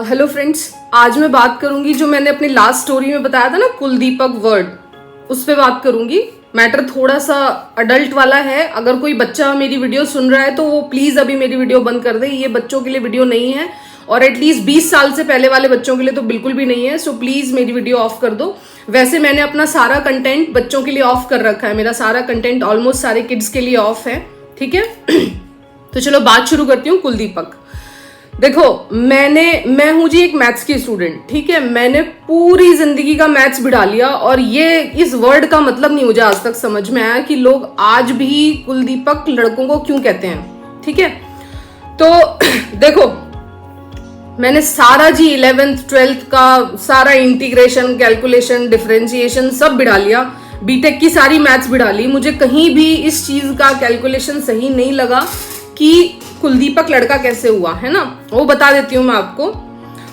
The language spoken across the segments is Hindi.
हेलो फ्रेंड्स, आज मैं बात करूंगी जो मैंने अपनी लास्ट स्टोरी में बताया था ना, कुलदीपक वर्ड, उस पे बात करूंगी। मैटर थोड़ा सा अडल्ट वाला है। अगर कोई बच्चा मेरी वीडियो सुन रहा है तो वो प्लीज अभी मेरी वीडियो बंद कर दे। ये बच्चों के लिए वीडियो नहीं है और एटलीस्ट 20 साल से पहले वाले बच्चों के लिए तो बिल्कुल भी नहीं है। सो प्लीज मेरी वीडियो ऑफ कर दो। वैसे मैंने अपना सारा कंटेंट बच्चों के लिए ऑफ कर रखा है। मेरा सारा कंटेंट ऑलमोस्ट सारे किड्स के लिए ऑफ है, ठीक है। तो चलो बात शुरू करती हूँ। कुलदीपक, देखो मैं हूं जी एक मैथ्स की स्टूडेंट, ठीक है। मैंने पूरी जिंदगी का मैथ्स बिठा लिया और ये इस वर्ड का मतलब नहीं मुझे आज तक समझ में आया कि लोग आज भी कुलदीपक लड़कों को क्यों कहते हैं, ठीक है। तो देखो, मैंने सारा जी 11th 12th का सारा इंटीग्रेशन, कैलकुलेशन, डिफरेंशिएशन सब बिठा लिया। बीटेक की सारी मैथ्स बिठा ली। मुझे कहीं भी इस चीज का कैलकुलेशन सही नहीं लगा कि कुलदीपक लड़का कैसे हुआ, है ना। वो बता देती हूँ मैं आपको।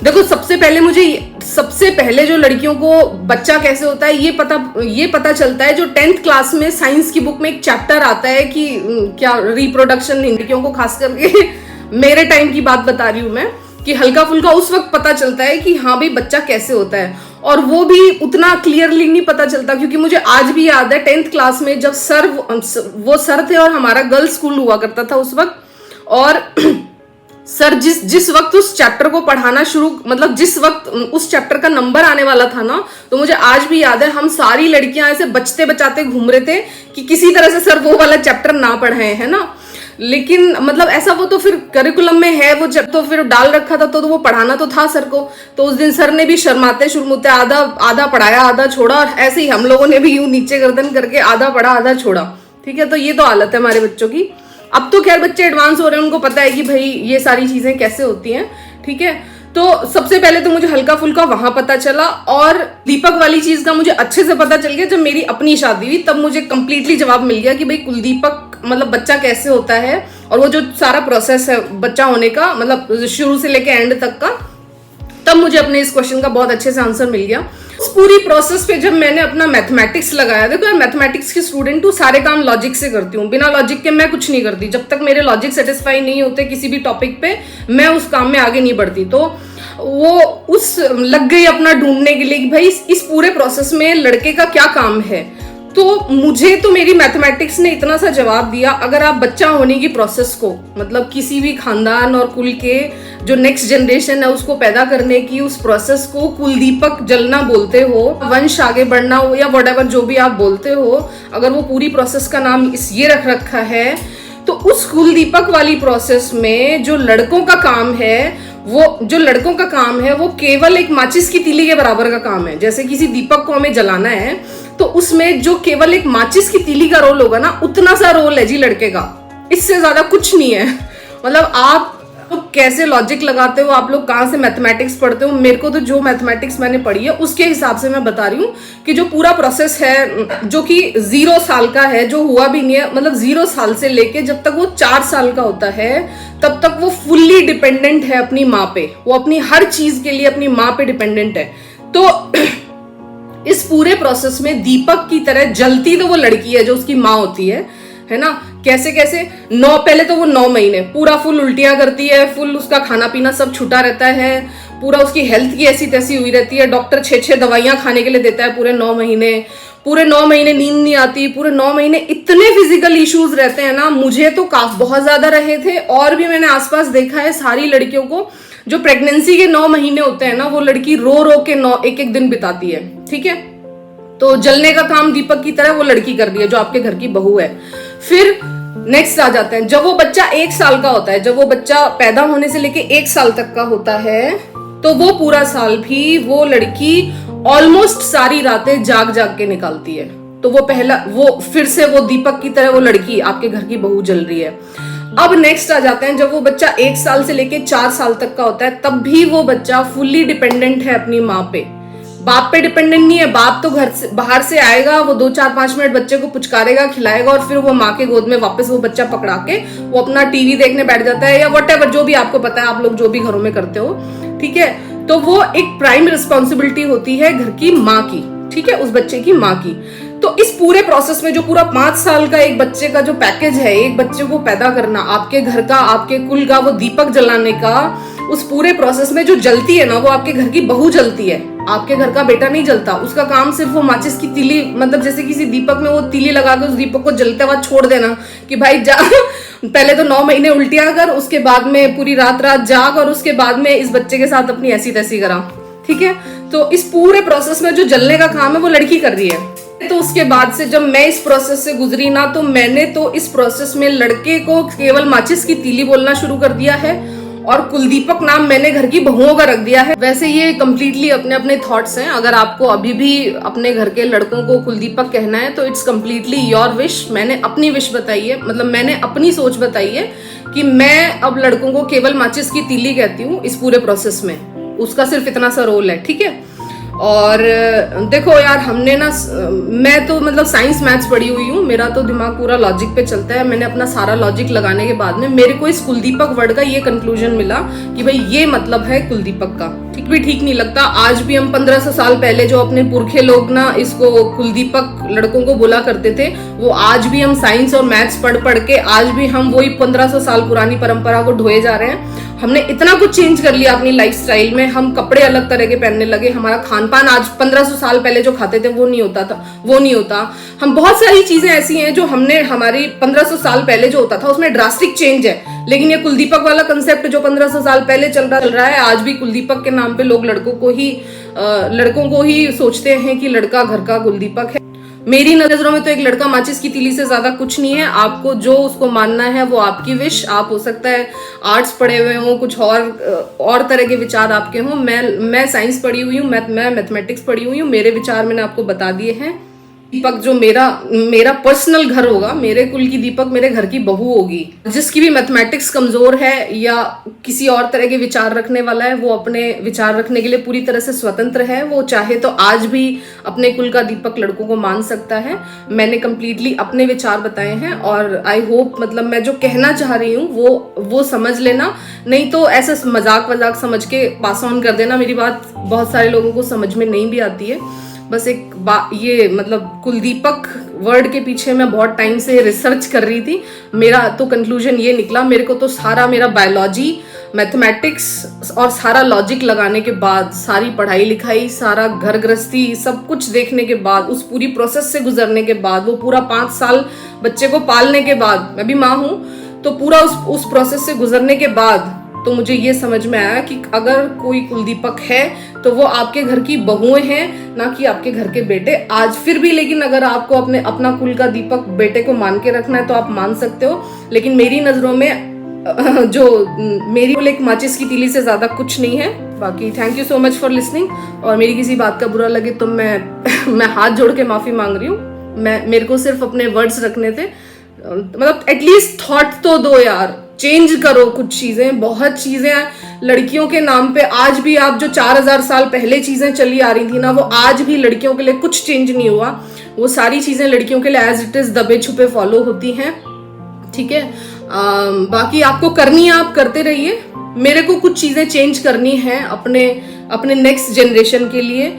देखो, सबसे पहले जो लड़कियों को बच्चा कैसे होता है ये पता चलता है जो 10th क्लास में साइंस की बुक में एक चैप्टर आता है कि क्या रिप्रोडक्शन, लड़कियों को खास करके मेरे टाइम की बात बता रही हूँ मैं, कि हल्का फुल्का उस वक्त पता चलता है कि हाँ भाई बच्चा कैसे होता है। और वो भी उतना क्लियरली नहीं पता चलता, क्योंकि मुझे आज भी याद है 10th क्लास में जब वो सर थे और हमारा गर्ल्स स्कूल हुआ करता था उस वक्त। और सर जिस वक्त उस चैप्टर को पढ़ाना मतलब जिस वक्त उस चैप्टर का नंबर आने वाला था ना, तो मुझे आज भी याद है हम सारी लड़कियां ऐसे बचते बचाते घूम रहे थे कि किसी तरह से सर वो वाला चैप्टर ना पढ़ाए, है ना। लेकिन मतलब ऐसा वो तो फिर करिकुलम में है, वो जब तो फिर डाल रखा था तो वो पढ़ाना तो था सर को। तो उस दिन सर ने भी शर्माते शुरमुते आधा पढ़ाया आधा छोड़ा, और ऐसे ही हम लोगों ने भी यूं नीचे गर्दन करके आधा पढ़ा आधा छोड़ा, ठीक है। तो ये तो हालत है हमारे बच्चों की। अब तो खैर बच्चे एडवांस हो रहे हैं, उनको पता है कि भाई ये सारी चीजें कैसे होती हैं, ठीक है। तो सबसे पहले तो मुझे हल्का फुल्का वहां पता चला, और दीपक वाली चीज का मुझे अच्छे से पता चल गया जब मेरी अपनी शादी हुई। तब मुझे कंप्लीटली जवाब मिल गया कि भाई कुलदीपक मतलब बच्चा कैसे होता है, और वो जो सारा प्रोसेस है बच्चा होने का, मतलब शुरू से लेके एंड तक का। तब मुझे अपने इस क्वेश्चन का बहुत अच्छे से आंसर मिल गया। उस पूरी प्रोसेस पे जब मैंने अपना मैथमेटिक्स लगाया, देखो यार मैथमेटिक्स की स्टूडेंट हूँ, सारे काम लॉजिक से करती हूँ, बिना लॉजिक के मैं कुछ नहीं करती। जब तक मेरे लॉजिक सेटिस्फाई नहीं होते किसी भी टॉपिक पे, मैं उस काम में आगे नहीं बढ़ती। तो वो लग गई अपना ढूंढने के लिए कि भाई इस पूरे प्रोसेस में लड़के का क्या काम है। तो मुझे तो मेरी मैथमेटिक्स ने इतना सा जवाब दिया, अगर आप बच्चा होने की प्रोसेस को, मतलब किसी भी खानदान और कुल के जो नेक्स्ट जनरेशन है उसको पैदा करने की उस प्रोसेस को कुलदीपक जलना बोलते हो, वंश आगे बढ़ना हो, या व्हाटएवर जो भी आप बोलते हो, अगर वो पूरी प्रोसेस का नाम ये रख रखा है, तो उस कुलदीपक वाली प्रोसेस में जो लड़कों का काम है वो केवल एक माचिस की तीली के बराबर का काम है। जैसे किसी दीपक को हमें जलाना है तो उसमें जो केवल एक माचिस की तीली का रोल होगा ना, उतना सा रोल है जी लड़के का, इससे ज्यादा कुछ नहीं है। मतलब आप तो कैसे लॉजिक लगाते हो, आप लोग कहाँ से मैथमेटिक्स पढ़ते हो, मेरे को तो जो मैथमेटिक्स मैंने पढ़ी है उसके हिसाब से मैं बता रही हूँ कि जो पूरा प्रोसेस है, जो कि 0 साल का है, जो हुआ भी नहीं है, मतलब 0 साल से लेके जब तक वो 4 साल का होता है तब तक वो फुल्ली डिपेंडेंट है अपनी माँ पे। वो अपनी हर चीज के लिए अपनी माँ पे डिपेंडेंट है। तो इस पूरे प्रोसेस में दीपक की तरह जलती तो वो लड़की है जो उसकी माँ होती है ना। कैसे पहले तो वो 9 महीने पूरा फुल उल्टियां करती है, फुल उसका खाना पीना सब छूटा रहता है, पूरा उसकी हेल्थ की ऐसी तैसी हुई रहती है। डॉक्टर 6 दवाइयां खाने के लिए देता है पूरे 9 महीने नींद नहीं आती, पूरे 9 महीने इतने फिजिकल इश्यूज रहते हैं ना। मुझे तो बहुत ज्यादा रहे थे, और भी मैंने आसपास देखा है सारी लड़कियों को जो प्रेगनेंसी के 9 महीने होते हैं ना, वो लड़की रो रो के 1 दिन बिताती है, ठीक है। तो जलने का काम दीपक की तरह वो लड़की कर रही है जो आपके घर की बहू है। फिर नेक्स्ट आ जाते हैं, जब वो बच्चा 1 साल का होता है, जब वो बच्चा पैदा होने से लेके 1 साल तक का होता है, तो वो पूरा साल भी वो लड़की ऑलमोस्ट सारी रातें जाग के निकालती है। तो वो फिर से वो दीपक की तरह वो लड़की आपके घर की बहू जल रही है। अब नेक्स्ट आ जाते हैं, जब वो बच्चा 1 साल से लेके 4 साल तक का होता है, तब भी वो बच्चा फुल्ली डिपेंडेंट है अपनी माँ पे। बाप पे डिपेंडेंट नहीं है। बाप तो घर से बाहर से आएगा, वो 2-4-5 मिनट बच्चे को पुचकारेगा, खिलाएगा, और फिर वो माँ के गोद में वापस वो बच्चा पकड़ा के वो अपना टीवी देखने बैठ जाता है, या व्हाटएवर जो भी आपको पता है, आप लोग जो भी घरों में करते हो, ठीक है। तो वो एक प्राइम रिस्पॉन्सिबिलिटी होती है घर की माँ की, ठीक है, उस बच्चे की माँ की। तो इस पूरे प्रोसेस में जो पूरा 5 साल का एक बच्चे का जो पैकेज है, एक बच्चे को पैदा करना, आपके घर का, आपके कुल का वो दीपक जलाने का, उस पूरे प्रोसेस में जो जलती है ना, वो आपके घर की बहू जलती है, आपके घर का बेटा नहीं जलता। उसका काम सिर्फ वो माचिस की तीली, मतलब जैसे किसी दीपक में वो तीली लगा के उस दीपक को जलते हुआ छोड़ देना कि भाई जा पहले तो 9 महीने उल्टियां कर, उसके बाद में पूरी रात जाग, और उसके बाद में इस बच्चे के साथ अपनी ऐसी तैसी करा। ठीक है, तो इस पूरे प्रोसेस में जो जलने का काम है वो लड़की कर रही है। तो उसके बाद से जब मैं इस प्रोसेस से गुजरी ना, तो मैंने तो इस प्रोसेस में लड़के को केवल माचिस की तीली बोलना शुरू कर दिया है, और कुलदीपक नाम मैंने घर की बहुओं का रख दिया है। वैसे ये कंप्लीटली अपने अपने थॉट्स हैं। अगर आपको अभी भी अपने घर के लड़कों को कुलदीपक कहना है तो इट्स कंप्लीटली योर विश। मैंने अपनी विश बताई है, मतलब मैंने अपनी सोच बताई है कि मैं अब लड़कों को केवल माचिस की तीली कहती हूँ इस पूरे प्रोसेस में। उसका सिर्फ इतना सा रोल है, ठीक है। और देखो यार, हमने ना, मैं तो मतलब साइंस मैथ्स पढ़ी हुई हूँ, मेरा तो दिमाग पूरा लॉजिक पे चलता है। मैंने अपना सारा लॉजिक लगाने के बाद में मेरे को इस कुलदीपक वर्ड का ये कंक्लूजन मिला कि भाई ये मतलब है कुलदीपक का। ठीक नहीं लगता। आज भी हम 1500 साल पहले जो अपने पुरखे लोग ना इसको कुलदीपक लड़कों को बोला करते थे, वो आज भी हम साइंस और मैथ्स पढ़ पढ़ के आज भी हम वही 1500 साल पुरानी परंपरा को ढोए जा रहे हैं। हमने इतना कुछ चेंज कर लिया अपनी लाइफस्टाइल में, हम कपड़े अलग तरह के पहनने लगे, हमारा खान पान आज 1500 साल पहले जो खाते थे वो नहीं होता। हम बहुत सारी चीजें ऐसी हैं जो हमने हमारी 1500 साल पहले जो होता था उसमें ड्रास्टिक चेंज है। लेकिन ये कुलदीपक वाला कंसेप्ट जो 1500 साल पहले चल रहा है, आज भी कुलदीपक के नाम पे लोग लड़कों को ही सोचते हैं कि लड़का घर का कुलदीपक है। मेरी नजरों में तो एक लड़का माचिस की तीली से ज्यादा कुछ नहीं है। आपको जो उसको मानना है वो आपकी विश। आप हो सकता है आर्ट्स पढ़े हुए हो, कुछ और तरह के विचार आपके हों। मैं साइंस पढ़ी हुई हूँ, मैं मैथमेटिक्स पढ़ी हुई हूँ। मेरे विचार मैंने आपको बता दिए हैं। दीपक जो मेरा पर्सनल घर होगा, मेरे कुल की दीपक मेरे घर की बहू होगी। जिसकी भी मैथमेटिक्स कमजोर है या किसी और तरह के विचार रखने वाला है, वो अपने विचार रखने के लिए पूरी तरह से स्वतंत्र है। वो चाहे तो आज भी अपने कुल का दीपक लड़कों को मान सकता है। मैंने कंप्लीटली अपने विचार बताए हैं, और आई होप मतलब मैं जो कहना चाह रही हूँ वो समझ लेना। नहीं तो ऐसे मजाक समझ के पास ऑन कर देना। मेरी बात बहुत सारे लोगों को समझ में नहीं भी आती है। बस ये मतलब कुलदीपक वर्ड के पीछे मैं बहुत टाइम से रिसर्च कर रही थी। मेरा तो कंक्लूजन ये निकला। मेरे को तो सारा मेरा बायोलॉजी, मैथमेटिक्स और सारा लॉजिक लगाने के बाद, सारी पढ़ाई लिखाई, सारा घर गृहस्थी, सब कुछ देखने के बाद, उस पूरी प्रोसेस से गुजरने के बाद, वो पूरा 5 साल बच्चे को पालने के बाद, मैं भी माँ हूँ, तो पूरा उस प्रोसेस से गुजरने के बाद तो मुझे ये समझ में आया कि अगर कोई कुलदीपक है तो वो आपके घर की बहुएं हैं, ना कि आपके घर के बेटे। आज फिर भी लेकिन अगर आपको अपना कुल का दीपक बेटे को मान के रखना है तो आप मान सकते हो। लेकिन मेरी नजरों में जो मेरी एक माचिस की तीली से ज्यादा कुछ नहीं है। बाकी thank you so much for listening. और मेरी किसी बात का बुरा लगे तो मैं हाथ जोड़ के माफी मांग रही हूँ। मेरे को सिर्फ अपने वर्ड्स रखने थे, मतलब एटलीस्ट थॉट तो दो यार, चेंज करो कुछ चीजें। बहुत चीजें लड़कियों के नाम पे आज भी, आप जो 4000 साल पहले चीजें चली आ रही थी ना, वो आज भी लड़कियों के लिए कुछ चेंज नहीं हुआ। वो सारी चीजें लड़कियों के लिए एज इट इज दबे छुपे फॉलो होती हैं, ठीक है। बाकी आपको करनी है, आप करते रहिए। मेरे को कुछ चीजें चेंज करनी है अपने नेक्स्ट जनरेशन के लिए।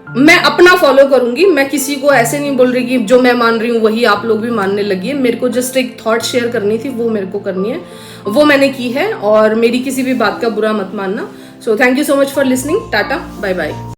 मैं अपना फॉलो करूंगी। मैं किसी को ऐसे नहीं बोल रही कि जो मैं मान रही हूँ वही आप लोग भी मानने लगी है। मेरे को जस्ट एक थॉट शेयर करनी थी, वो मेरे को करनी है, वो मैंने की है। और मेरी किसी भी बात का बुरा मत मानना। So thank you so much for listening. टाटा, बाय बाय।